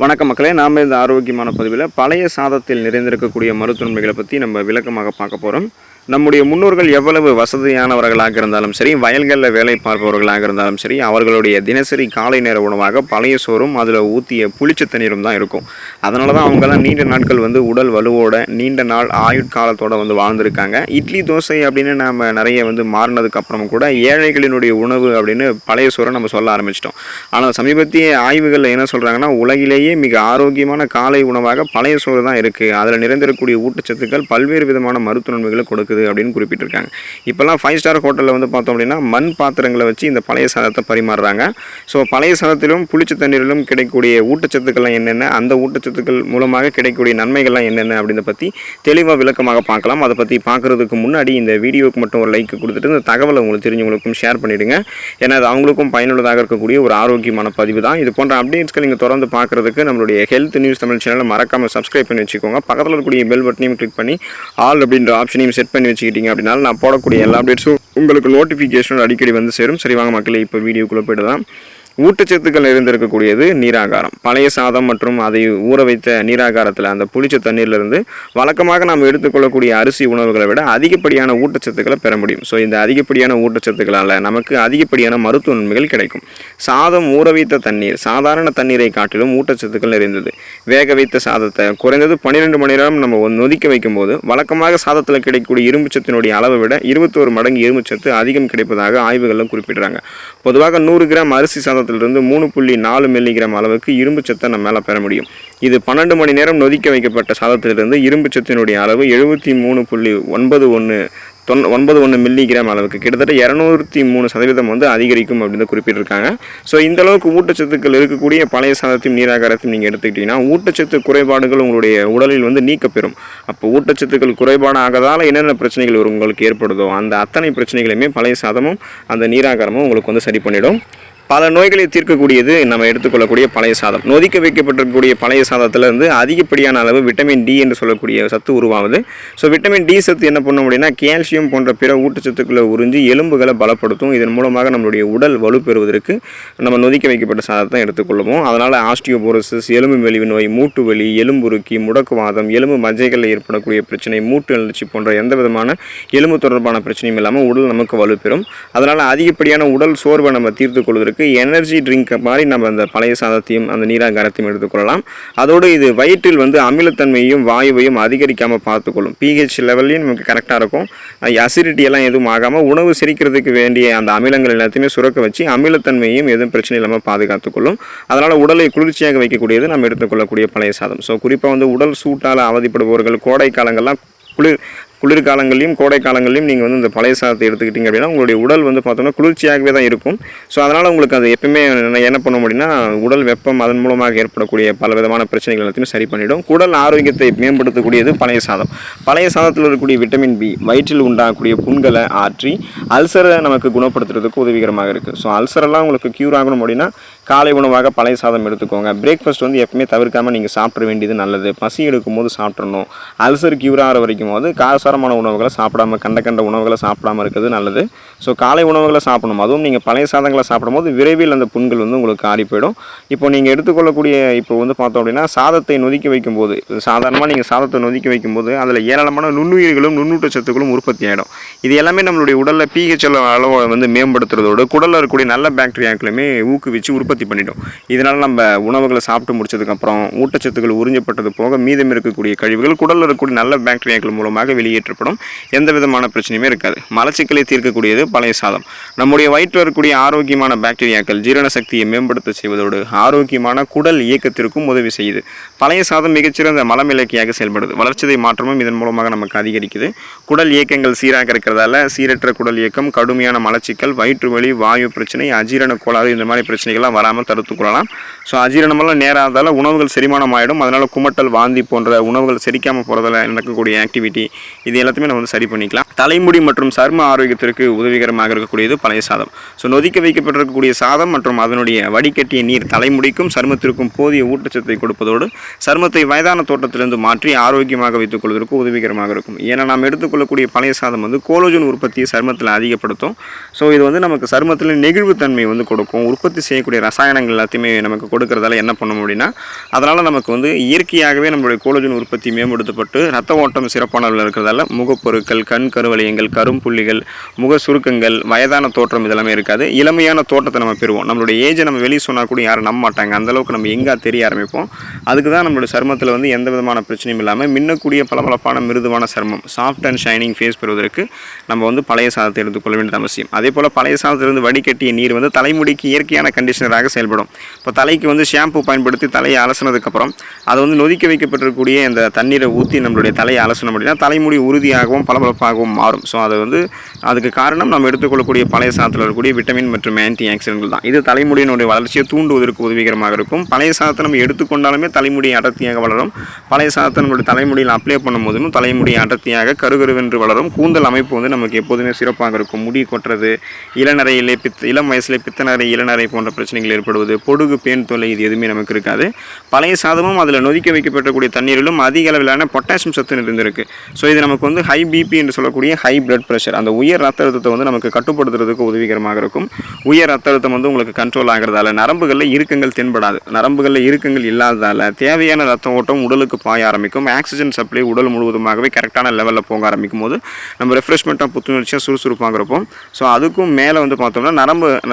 வணக்கம் மக்களே, நாம் இந்த ஆரோக்கியமான பதிவில் பழைய சாதத்தில் நிறைந்திருக்கக்கூடிய மருத்துவன்மைகளை பற்றி நம்ம விளக்கமாக பார்க்க போகிறோம். நம்முடைய முன்னோர்கள் எவ்வளவு வசதியானவர்களாக இருந்தாலும் சரி, வயல்களில் வேலை பார்ப்பவர்களாக இருந்தாலும் சரி, அவர்களுடைய தினசரி காலை நேர உணவாக பழைய சோறும் அதில் ஊற்றிய புளிச்ச தண்ணீரும் தான் இருக்கும். அதனால தான் அவங்கெல்லாம் நீண்ட நாட்கள் உடல் வலுவோட நீண்ட நாள் ஆயுட்காலத்தோடு வாழ்ந்திருக்காங்க. இட்லி தோசை அப்படின்னு நாம் நிறைய மாறினதுக்கு அப்புறமும் கூட ஏழைகளினுடைய உணவு அப்படின்னு பழைய சோறை நம்ம சொல்ல ஆரம்பிச்சிட்டோம். ஆனால் சமீபத்திய ஆய்வுகளில் என்ன சொல்கிறாங்கன்னா, உலகிலேயே மிக ஆரோக்கியமான காலை உணவாக பழைய சோறு தான் இருக்குது. அதில் நிறைந்திருக்கக்கூடிய ஊட்டச்சத்துக்கள் பல்வேறு விதமான மருத்துவ நன்மைகளை கொடுக்குது அப்படின்னு குறிப்பிட்டிருக்காங்க. இப்போல்லாம் 5 ஸ்டார் ஹோட்டலில் பார்த்தோம் அப்படின்னா மண் பாத்திரங்களை வச்சு இந்த பழைய சாதத்தை பரிமாறுறாங்க. ஸோ பழைய சாதத்திலும் புளிச்ச தண்ணீரிலும் கிடைக்கக்கூடிய ஊட்டச்சத்துக்கள்லாம் என்னென்ன, அந்த ஊட்டச்சத்துக்கள் மூலமாக கிடைக்கக்கூடிய நன்மைகள்லாம் என்னென்ன அப்படின்றத பற்றி தெளிவாக விளக்கமாக பார்க்கலாம். அதை பற்றி பார்க்குறதுக்கு முன்னாடி இந்த வீடியோவுக்கு மட்டும் ஒரு லைக் கொடுத்துட்டு இந்த தகவலை உங்களுக்கு தெரிஞ்சவங்களுக்கும் ஷேர் பண்ணிவிடுங்க. ஏன்னா அது அவங்களுக்கும் பயனுள்ளதாக இருக்கக்கூடிய ஒரு ஆரோக்கியமான பதிவு தான். இது போன்ற அப்டேட்ஸ்கள் நீங்கள் தொடர்ந்து பார்க்குறதுக்கு நம்மளுடைய ஹெல்த் நியூஸ் தமிழ் சேனலை மறக்காமல் சப்ஸ்கிரைப் பண்ணி வச்சுக்கோங்க. பக்கத்தில் இருக்கக்கூடிய பெல் பட்டனையும் கிளிக் பண்ணி ஆல் அப்படின்ற ஆப்ஷனையும் செட் பண்ணி வச்சுக்கிட்டீங்க அப்படின்னா நான் போடக்கூடிய எல்லா அப்டேட்ஸும் உங்களுக்கு நோட்டிஃபிகேஷன் அடிக்கடி சேரும். சரி வாங்க மக்களே, இப்போ வீடியோக்குள்ளே போய்டலாம். ஊட்டச்சத்துக்கள் நிறைந்திருக்கக்கூடியது நீராகாரம். பழைய சாதம் மற்றும் அதை ஊற வைத்த நீராகாரத்தில் அந்த புளிச்ச தண்ணீரிலிருந்து வழக்கமாக நாம் எடுத்துக்கொள்ளக்கூடிய அரிசி உணவுகளை விட அதிகப்படியான ஊட்டச்சத்துக்களை பெற முடியும். ஸோ இந்த அதிகப்படியான ஊட்டச்சத்துக்களால் நமக்கு அதிகப்படியான மருத்துவ நன்மைகள் கிடைக்கும். சாதம் ஊற வைத்த தண்ணீர் சாதாரண தண்ணீரை காட்டிலும் ஊட்டச்சத்துக்கள் நிறைந்தது. வேக வைத்த சாதத்தை குறைந்தது 12 மணி நேரம் நம்ம நொதிக்க வைக்கும்போது வழக்கமாக சாதத்தில் கிடைக்கக்கூடிய இரும்புச்சத்தினுடைய அளவை விட 21 மடங்கு இரும்புச்சத்து அதிகம் கிடைப்பதாக ஆய்வுகளும் குறிப்பிடுறாங்க. பொதுவாக 100 கிராம் அரிசி சாதத்திலிருந்து 3.4 மில்லிகிராம் அளவுக்கு இரும்பு சத்தை நம்ம மேலே பெற முடியும். இது 12 மணி நேரம் நொதிக்க வைக்கப்பட்ட சாதத்திலிருந்து இரும்பு சத்தினுடைய அளவு 73.91 மில்லிகிராம் அளவுக்கு கிட்டத்தட்ட 203% அதிகரிக்கும் அப்படின்னு குறிப்பிட்டிருக்காங்க. ஸோ இந்த அளவுக்கு ஊட்டச்சத்துக்கள் இருக்கக்கூடிய பழைய சாதத்தையும் நீராகாரத்தையும் நீங்கள் எடுத்துக்கிட்டிங்கன்னா ஊட்டச்சத்து குறைபாடுகள் உங்களுடைய உடலில் நீக்கப்பெறும். அப்போ ஊட்டச்சத்துக்கள் குறைபாடு ஆகதால் என்னென்ன பிரச்சனைகள் உங்களுக்கு ஏற்படுதோ அந்த அத்தனை பிரச்சனைகளையுமே பழைய சாதமும் அந்த நீராகாரமும் உங்களுக்கு சரி பண்ணிடும். பல நோய்களை தீர்க்கக்கூடியது நம்ம எடுத்துக்கொள்ளக்கூடிய பழைய சாதம். நொதிக்க வைக்கப்பட்டிருக்கக்கூடிய பழைய சாதத்திலிருந்து அதிகப்படியான அளவு விட்டமின் டி என்று சொல்லக்கூடிய சத்து உருவாகுது. ஸோ விட்டமின் டி சத்து என்ன பண்ணும் அப்படின்னா கால்சியம் போன்ற பிற ஊட்டச்சத்துக்களை உறிஞ்சி எலும்புகளை பலப்படுத்தும். இதன் மூலமாக நம்மளுடைய உடல் வலுப்பெறுவதற்கு நம்ம நொதிக்க வைக்கப்பட்ட சாதத்தை எடுத்துக்கொள்ளுவோம். அதனால் ஆஸ்டியோபோரோசிஸ், எலும்பு மெலிவு நோய், மூட்டு வலி, எலும்புருக்கி, முடக்குவாதம், எலும்பு மஜ்ஜைகளில் ஏற்படக்கூடிய பிரச்சனை, மூட்டு எழுச்சி போன்ற எந்த விதமான எலும்பு தொடர்பான பிரச்சனையும் இல்லாமல் உடல் நமக்கு வலுப்பெறும். அதனால் அதிகப்படியான உடல் சோர்வை நம்ம தீர்த்து கொள்வதற்கு எனர்ஜி ட்ரிங்க் மாதிரி நம்ம அந்த பழைய சாதத்தையும் அந்த நீராகாரத்தையும் எடுத்துக்கொள்ளலாம். அதோடு இது வயிற்றில் அமிலத்தன்மையும் வாயுவையும் அதிகரிக்காமல் பார்த்துக்கொள்ளும். pH லெவல்லையும் நமக்கு கரெக்டாக இருக்கும். அசிடிட்டி எல்லாம் எதுவும் ஆகாமல் உணவு செரிக்கிறதுக்கு வேண்டிய அந்த அமிலங்கள் எல்லாத்தையுமே சுரக்க வச்சு அமிலத்தன்மையும் எதுவும் பிரச்சனை இல்லாமல் பாதுகாத்துக்கொள்ளும். அதனால் உடலை குளிர்ச்சியாக வைக்கக்கூடியது நம்ம எடுத்துக்கொள்ளக்கூடிய பழைய சாதம். ஸோ குறிப்பாக உடல் சூட்டால் அவதிப்படுபவர்கள் கோடை காலங்கள்லாம் குளிர்காலங்களையும் கோடை காலங்களையும் நீங்கள் இந்த பழைய சாதத்தை எடுத்துக்கிட்டிங்க அப்படின்னா உங்களுடைய உடல் பார்த்தோம்னா குளிர்ச்சியாகவே தான் இருக்கும். ஸோ அதனால் உங்களுக்கு அது எப்பவுமே என்ன பண்ண முடியும்னா உடல் வெப்பம் அதன் மூலமாக ஏற்படக்கூடிய பல விதமான பிரச்சனைகள் எல்லாத்தையும் சரி பண்ணிவிடும். குடல் ஆரோக்கியத்தை மேம்படுத்தக்கூடியது பழைய சாதம். பழைய சாதத்தில் இருக்கக்கூடிய விட்டமின் பி வயிற்றில் உண்டாகக்கூடிய புண்களை ஆற்றி அல்சரை நமக்கு குணப்படுத்துறதுக்கு உதவிகரமாக இருக்குது. ஸோ அல்சரெல்லாம் உங்களுக்கு க்யூர் ஆகணும் அப்படின்னா காலை உணவாக பழைய சாதம் எடுத்துக்கோங்க. பிரேக்ஃபாஸ்ட் எப்பவுமே தவிர்க்காமல் நீங்கள் சாப்பிட வேண்டியது நல்லது. பசி எடுக்கும் போது சாப்பிட்றணும். அல்சர் க்யூர் ஆகிற வரைக்கும் காரசாரமான உணவுகளை சாப்பிடாமல் கண்ட உணவுகளை சாப்பிடாமல் இருக்கிறது நல்லது. ஸோ காலை உணவுகளை சாப்பிடணும். அதுவும் நீங்கள் பழைய சாதங்களை சாப்பிடும்போது விரைவில் அந்த புண்கள் உங்களுக்கு ஆறி போயிடும். இப்போ நீங்கள் எடுத்துக்கொள்ளக்கூடிய இப்போ பார்த்தோம் அப்படின்னா சாதத்தை நொதிக்க வைக்கும்போது சாதாரணமாக நீங்கள் சாதத்தை நொதிக்க வைக்கும்போது அதில் ஏராளமான நுண்ணுயிர்களும் நுண்ணூட்டச்சத்துக்களும் உற்பத்தி ஆகிடும். இது எல்லாமே நம்மளுடைய உடலில் pH அளவை மேம்படுத்துறதோடு குடலில் இருக்கக்கூடிய நல்ல பாக்டீரியாக்களுமே ஊக்குவிச்சு உற்பத்தி பண்ணிடும். இதனால் நம்ம உணவுகளை சாப்பிட்டு முடிச்சதுக்கப்புறம் ஊட்டச்சத்துக்கள் உறிஞ்சப்பட்டது போக மீதம் இருக்கக்கூடிய கழிவுகள் குடலில் இருக்கக்கூடிய நல்ல பாக்டீரியாக்கள் மூலமாக வெளியேற்றப்படும். எந்த விதமான பிரச்சனையுமே இருக்காது. மலச்சிக்கலை தீர்க்கக்கூடியது பழைய சாதம். நம்முடைய வயிற்றில் இருக்கக்கூடிய ஆரோக்கியமான பாக்டீரியாக்கள் ஜீரண சக்தியை மேம்படுத்த செய்வதோடு ஆரோக்கியமான குடல் இயக்கத்திற்கும் உதவி செய்யுது. பழைய சாதம் மிகச்சிறந்த மலமிளக்கியாக செயல்படுது. வளர்ச்சிதை மாற்றமும் இதன் மூலமாக நமக்கு அதிகரிக்குது. குடல் இயக்கங்கள் சீராக இருக்கிறதால சீரற்ற குடல் இயக்கம், கடுமையான மலச்சிக்கல், வயிற்று வலி, வாயு பிரச்சனை, அஜீரண கோளாறு இந்த மாதிரி பிரச்சனைகள்லாம் வராமல் தடுத்துக்கொள்ளலாம். ஸோ அஜீரணமெல்லாம் நேராதால் உணவுகள் செரிமானம் ஆகிடும். அதனால் குமட்டல், வாந்தி போன்ற உணவுகள் செரிக்காமல் போகிறதால நடக்கக்கூடிய ஆக்டிவிட்டி இது எல்லாத்தையுமே நம்ம சரி பண்ணிக்கலாம். தலைமுடி மற்றும் சர்ம ஆரோக்கியத்திற்கு உதவிகரமாக இருக்கக்கூடியது பழைய சாதம். ஸோ நொதிக்க வைக்கப்பட்டிருக்கக்கூடிய சாதம் மற்றும் அதனுடைய வடிகட்டிய நீர் தலைமுடிக்கும் சருமத்திற்கும் போதிய ஊட்டச்சத்தை கொடுப்பதோடு சருமத்தை வயதான தோட்டத்திலிருந்து மாற்றி ஆரோக்கியமாக வைத்துக் கொள்வதற்கு உதவிகரமாக இருக்கும். ஏன்னா நாம் எடுத்துக்கொள்ளக்கூடிய பழைய சாதம் கோலோஜன் உற்பத்தியை சருமத்தில் அதிகப்படுத்தும். ஸோ இது நமக்கு சருமத்தில் நெகிழ்வுத்தன்மை கொடுக்கும். உற்பத்தி செய்யக்கூடிய ரசாயனங்கள் எல்லாத்தையுமே நமக்கு கொடுக்கறதால என்ன பண்ண முடியும்னா, அதனால் நமக்கு வந்து இயற்கையாகவே நம்மளுடைய கோலஜன் உற்பத்தி மேம்படுத்தப்பட்டு ரத்த ஓட்டம் சிறப்பான அளவில் இருக்கிறதால முகப்பொருட்கள், கண் கருவளையங்கள், கரும்புள்ளிகள், முக சுருக்கங்கள், வயதான தோற்றம் இதெல்லாமே இருக்காது. இளமையான தோற்றத்தை நம்ம பெறுவோம். நம்மளுடைய ஏஜை நம்ம வெளியே சொன்னால் கூட யாரும் நம்ப மாட்டாங்க. அந்தளவுக்கு நம்ம எங்கே தெரிய ஆரம்பிப்போம். அதுக்கு தான் நம்மளுடைய சருமத்தில் வந்து எந்த விதமான பிரச்சனையும் இல்லாமல் மின்னக்கூடிய பளபளப்பான மிருதுவான சருமம், சாஃப்ட் அண்ட் ஷைனிங் ஃபேஸ் பெறுவதற்கு நம்ம வந்து பழைய சாதத்தை எடுத்துக்கொள்ள வேண்டியது அவசியம். அதே போல் பழைய சாதத்திலிருந்து வடிகட்டிய நீர் வந்து தலைமுடிக்கு இயற்கையான கண்டிஷனராக செயல்படும். இப்போ தலைக்கு வந்து ஷாம்பு பயன்படுத்தி தலையை அலசினதுக்கப்புறம் அதை வந்து நொதிக்க வைக்கப்பட்டிருக்கக்கூடிய இந்த தண்ணீரை ஊற்றி நம்மளுடைய தலையை அலசணும் அப்படின்னா தலைமுடி உறுதியாகவும் பளபளப்பாகவும் மாறும். ஸோ அது வந்து அதுக்கு காரணம் நம்ம எடுத்துக்கொள்ளக்கூடிய பழைய சாதத்தில் இருக்கக்கூடிய விட்டமின் மற்றும் ஆன்டி ஆக்சிடென்ட்கள் தான். இது தலைமுடியினுடைய வளர்ச்சியை தூண்டுவதற்கு உதவிகரமாக இருக்கும். பழைய சாதத்தை நம்ம எடுத்துக்கொண்டாலுமே தலைமுடி அடர்த்தியாக வளரும். பழைய சாதத்தை நம்மளுடைய தலைமுடியில் அப்ளை பண்ணும்போதும் தலைமுடி அடர்த்தியாக கருகருவென்று வளரும். கூந்தல் அமைப்பு வந்து நமக்கு எப்போதுமே சிறப்பாக இருக்கும். முடி கொட்டுறது, இளநரையிலே இளம் வயசிலே பித்தநரை, இளநரை போன்ற பிரச்சனைகள் ஏற்படுவது, பொடுகு, பேன் தொல்லை இது எதுவுமே நமக்கு இருக்காது. பழைய சாதமும் அதில் நொதிக்க வைக்கப்பட்டக்கூடிய தண்ணீரிலும் அதிக அளவிலான பொட்டாசியம் சத்து நிறைந்திருக்கு. ஸோ இது நமக்கு வந்து ஹை பிபி என்று சொல்லக்கூடிய ஹை பிளட் ப்ரெஷர், அந்த உயர் ரத்த அழுத்தத்தை வந்து நமக்கு கட்டுப்படுத்துறதுக்கு உதவிகரமாக இருக்கும். உயர் ரத்த அழுத்தம் வந்து உங்களுக்கு கண்ட்ரோல் ஆகிறதால நரம்புகளில் இறுக்கங்கள் தென்படாது. நரம்புகளில் இறுக்கங்கள் இல்லாததால் தேவையான ரத்த ஓட்டம் உடலுக்கு பாய ஆரம்பிக்கும். ஆக்சிஜன் சப்ளை உடல் முழுவதுமாகவே கரெக்டான லெவலில் போக ஆரம்பிக்கும் போது நம்ம ரெஃப்ரெஷ்மெண்ட்டாக புத்துணர்ச்சியாக சுறுசுறுப்பாக இருப்போம். ஸோ அதுக்கும் மேலே வந்து பார்த்தோம்னா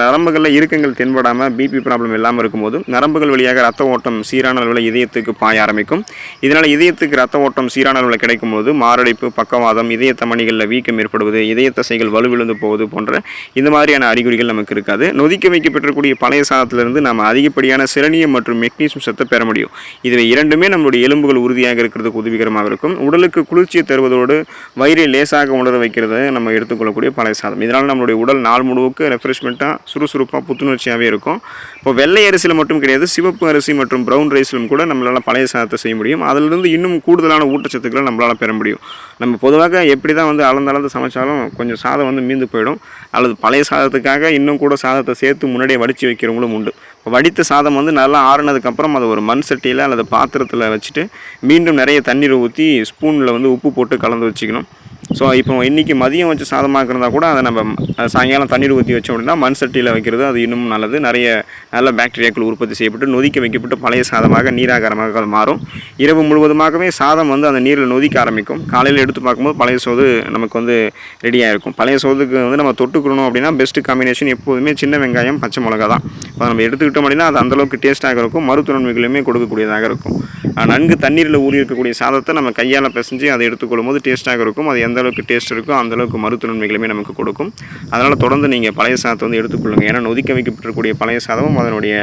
நரம்புகளில் இறுக்கங்கள் தென்படாமல் பிபி ப்ராப்ளம் இல்லாமல் இருக்கும்போது நரம்புகள் வழியாக ரத்த ஓட்டம் சீரான அளவில் இதயத்துக்கு பாய ஆரம்பிக்கும். இதனால் இதயத்துக்கு ரத்த ஓட்டம் சீரான அளவில் கிடைக்கும் போது மாரடைப்பு, பக்கவாதம், இதய தமனிகளில் வீக்கம் ஏற்படுவது, இதய தசைகள் வலுவிழந்து போவது போன்ற இந்த மாதிரியான அறிகுறிகள் நமக்கு இருக்காது. நொதிக்க வைக்கப்பட்டிருக்கக்கூடிய பழைய சாதத்திலிருந்து நம்ம அதிகப்படியான செலனியம் மற்றும் மெக்னீசியம் சத்தை பெற முடியும். இவை இரண்டுமே நம்மளுடைய எலும்புகள் உறுதியாக இருக்கிறதுக்கு உதவிகரமாக இருக்கும். உடலுக்கு குளிர்ச்சியை தருவதோடு வயிறை லேசாக உணர வைக்கிறத நம்ம எடுத்துக்கொள்ளக்கூடிய பழைய சாதம். இதனால் நம்மளுடைய உடல் நாள் முழுவதுக்கு ரெஃப்ரெஷ்மெண்ட்டாக சுறுசுறுப்பாக புத்துணர்ச்சியாகவே இருக்கும். இப்போ வெள்ளை அரிசியில் மட்டும் கிடையாது, சிவப்பு அரிசி மற்றும் ப்ரௌன் ரைஸிலும் கூட நம்மளால் பழைய சாதத்தை செய்ய முடியும். அதிலிருந்து இன்னும் கூடுதலான ஊட்டச்சத்துக்களை நம்மளால் பெற முடியும். நம்ம பொதுவாக எப்படி தான் வந்து அளந்து சமைச்சாலும் கொஞ்சம் சாதம் வந்து மீந்து போயிடும். அல்லது பழைய சாதத்துக்காக இன்னும் கூட சாதத்தை சேர்த்து முன்னாடியே வடித்து வைக்கிறவங்களும் உண்டு. இப்போ வடித்த சாதம் வந்து நல்லா ஆறுனதுக்கப்புறம் அதை ஒரு மண் சட்டியில் அல்லது பாத்திரத்தில் வச்சுட்டு மீண்டும் நிறைய தண்ணீரை ஊற்றி ஸ்பூனில் வந்து உப்பு போட்டு கலந்து வச்சுக்கணும். ஸோ இப்போ இன்றைக்கி மதியம் வச்சு சாதமாக இருந்தால் கூட அதை நம்ம சாயங்காலம் தண்ணீர் ஊற்றி வச்சோம் அப்படின்னா மண் சட்டியில் வைக்கிறது அது இன்னும் நல்லது. நிறைய நல்ல பாக்டீரியாக்கள் உற்பத்தி செய்யப்பட்டு நொதிக்க வைக்கப்பட்டு பழைய சாதமாக நீராகாரமாக அது மாறும். இரவு முழுவதுமாகவே சாதம் வந்து அந்த நீரில் நொதிக்க ஆரம்பிக்கும். காலையில் எடுத்து பார்க்கும்போது பழைய சோறு நமக்கு வந்து ரெடியாக இருக்கும். பழைய சோதுக்கு வந்து நம்ம தொட்டுக்கணும் அப்படின்னா பெஸ்ட்டு காம்பினேஷன் எப்போதுமே சின்ன வெங்காயம், பச்சை மிளகா தான். இப்போ நம்ம எடுத்துக்கிட்டோம் அப்படின்னா அது அந்தளவுக்கு டேஸ்ட்டாக இருக்கும். மருத்துவ நன்மைகளுமே கொடுக்கக்கூடியதாக இருக்கும். நன்கு தண்ணீரில் ஊறி இருக்கக்கூடிய சாதத்தை நம்ம கையால் பிசைஞ்சு அதை எடுத்துக்கொள்ளும் போது டேஸ்ட்டாக இருக்கும். அது எந்த அளவுக்கு டேஸ்ட் இருக்கோ அந்தளவுக்கு மருத்துவ நன்மைகளுமே நமக்கு கொடுக்கும். அதனால் தொடர்ந்து நீங்கள் பழைய சாதத்தை வந்து எடுத்துக்கொள்ளுங்கள். ஏன்னா நொதிக்க வைக்கப்பட்டிருக்கக்கூடிய பழைய சாதமும் அதனுடைய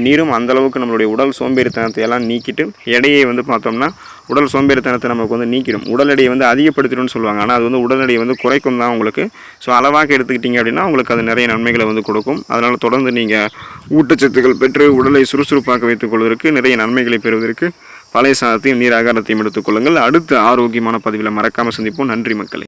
நீரும் அந்தளவுக்கு நம்மளுடைய உடல் சோம்பேறித்தனத்தை எல்லாம் நீக்கிட்டு எடையை வந்து பார்த்தோம்னா உடல் சோம்பேறித்தனத்தை நமக்கு வந்து நீக்கிடும். உடல் எடையை வந்து அதிகப்படுத்திடும்னு சொல்லுவாங்க. ஆனால் அது வந்து உடல் எடையை வந்து குறைக்கும் தான் உங்களுக்கு. ஸோ அளவாக எடுத்துக்கிட்டிங்க அப்படின்னா உங்களுக்கு அது நிறைய நன்மைகளை வந்து கொடுக்கும். அதனால் தொடர்ந்து நீங்கள் ஊட்டச்சத்துக்கள் பெற்று உடலை சுறுசுறுப்பாக வைத்துக் கொள்வதற்கு நிறைய நன்மைகளை பெறுவதற்கு பழைய சாதத்தையும் நீர் ஆகாரத்தையும் எடுத்துக்கொள்ளுங்கள். அடுத்த ஆரோக்கியமான பதிவில் மறக்காமல் சந்திப்போம். நன்றி மக்களே.